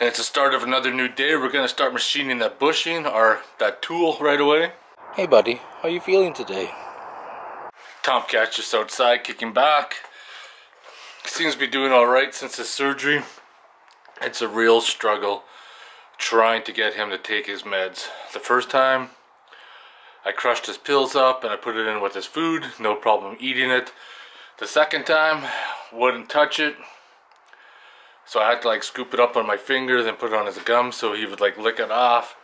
And it's the start of another new day. We're gonna start machining that bushing or that tool right away. Hey buddy, how you feeling today? Tomcat's just outside kicking back. Seems to be doing alright since his surgery. It's a real struggle trying to get him to take his meds. The first time I crushed his pills up and I put it in with his food, no problem eating it. The second time, wouldn't touch it. So I had to like scoop it up on my fingers and put it on his gum so he would like lick it off.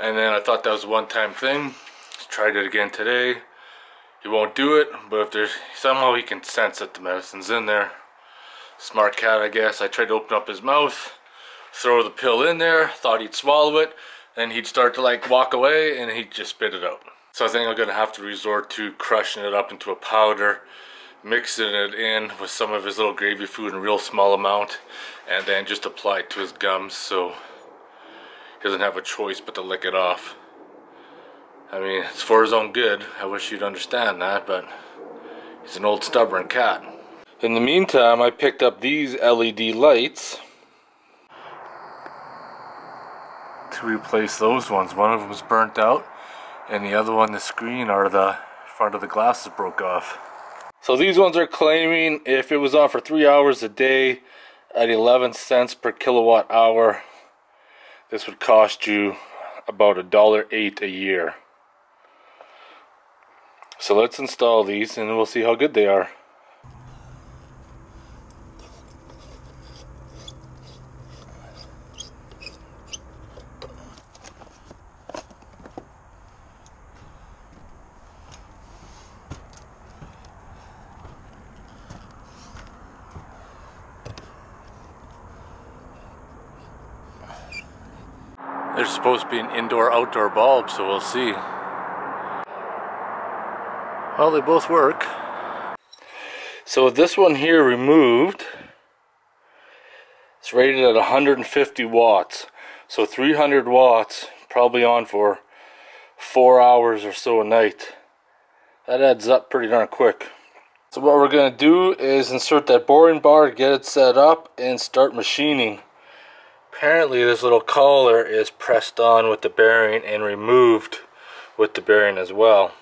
And then I thought that was a one-time thing. Tried it again today. He won't do it, but if there's somehow he can sense that the medicine's in there. Smart cat, I guess. I tried to open up his mouth, throw the pill in there, thought he'd swallow it, and he'd start to like walk away and he'd just spit it out. So I think I'm gonna have to resort to crushing it up into a powder, mixing it in with some of his little gravy food in a real small amount, and then just apply it to his gums so he doesn't have a choice but to lick it off. I mean, it's for his own good. I wish you'd understand that, but he's an old stubborn cat. In the meantime, I picked up these LED lights to replace those ones. One of them was burnt out, and the other one, the screen or the front of the glasses broke off. So these ones are claiming if it was on for 3 hours a day at 11 cents per kilowatt hour, this would cost you about $1.08 a year. So let's install these and we'll see how good they are. There's supposed to be an indoor-outdoor bulb, so we'll see. Well, they both work. So with this one here removed, it's rated at 150 watts. So 300 watts, probably on for 4 hours or so a night. That adds up pretty darn quick. So what we're going to do is insert that boring bar, get it set up, and start machining. Apparently this little collar is pressed on with the bearing and removed with the bearing as well.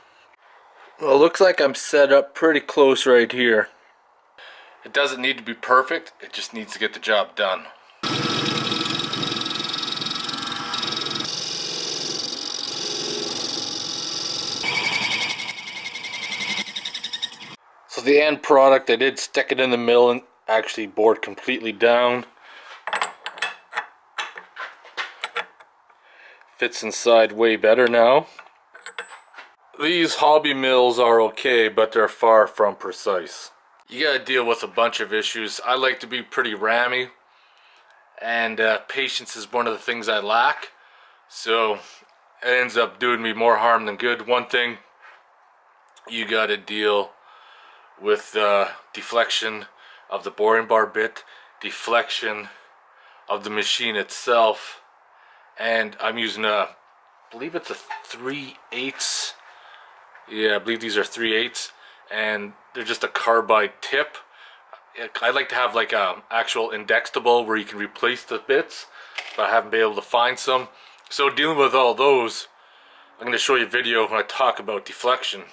Well, it looks like I'm set up pretty close right here. It doesn't need to be perfect, it just needs to get the job done. So the end product, I did stick it in the mill and actually bored completely down. Fits inside way better now. These hobby mills are okay, but they're far from precise. You gotta deal with a bunch of issues. I like to be pretty rammy, and patience is one of the things I lack. So it ends up doing me more harm than good. One thing, you gotta deal with deflection of the boring bar bit, deflection of the machine itself. And I'm using I believe it's a 3/8. Yeah, I believe these are 3/8, and they're just a carbide tip. I like to have like a actual indexable where you can replace the bits, but I haven't been able to find some. So dealing with all those, I'm going to show you a video when I talk about deflection.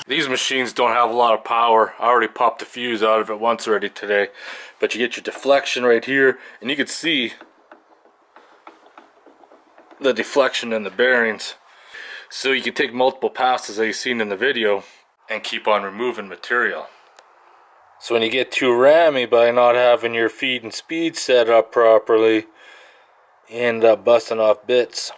These machines don't have a lot of power. I already popped the fuse out of it once already today. But you get your deflection right here, and you can see the deflection in the bearings. So you can take multiple passes as you've seen in the video and keep on removing material. So when you get too rammy by not having your feed and speed set up properly, you end up busting off bits.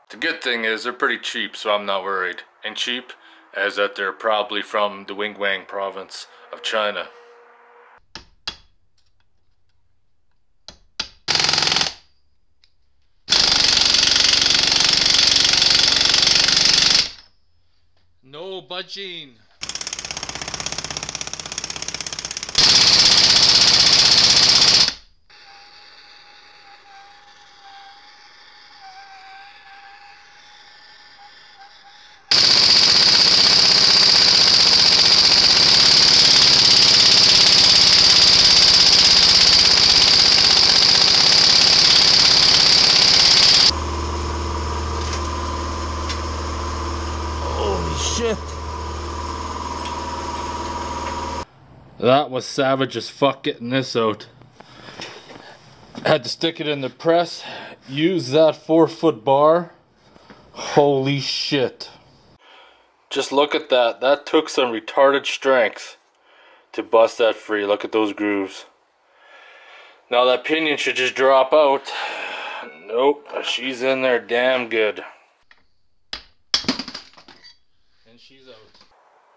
The good thing is they're pretty cheap, so I'm not worried. And cheap as that they're probably from the Wingwang province of China. No budging. Shit. That was savage as fuck getting this out. Had to stick it in the press, use that 4-foot bar. Holy shit. Just look at that. That took some retarded strength to bust that free. Look at those grooves. Now that pinion should just drop out. Nope, she's in there damn good. She's out.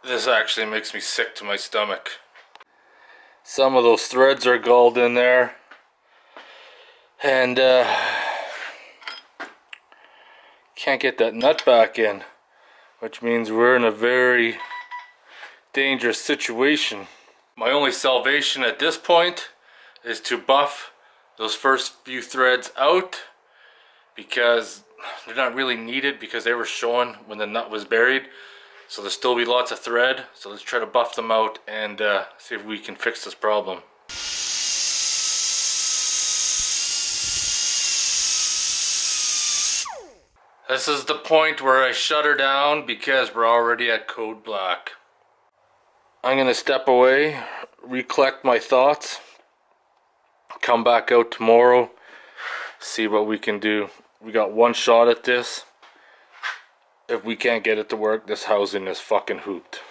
This actually makes me sick to my stomach. Some of those threads are galled in there. And can't get that nut back in. Which means we're in a very dangerous situation. My only salvation at this point is to buff those first few threads out. Because they're not really needed because they were showing when the nut was buried. So there'll still be lots of thread, so let's try to buff them out and see if we can fix this problem. This is the point where I shut her down because we're already at code black. I'm going to step away, recollect my thoughts, come back out tomorrow, see what we can do. We got one shot at this. If we can't get it to work, this housing is fucking hooped.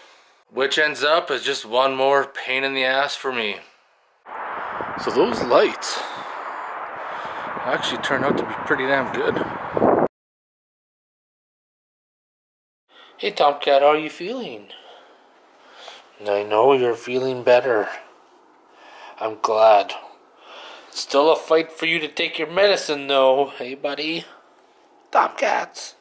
Which ends up as just one more pain in the ass for me. So those lights actually turned out to be pretty damn good. Hey Tomcat, how are you feeling? I know you're feeling better. I'm glad. It's still a fight for you to take your medicine though, hey buddy? Tomcats.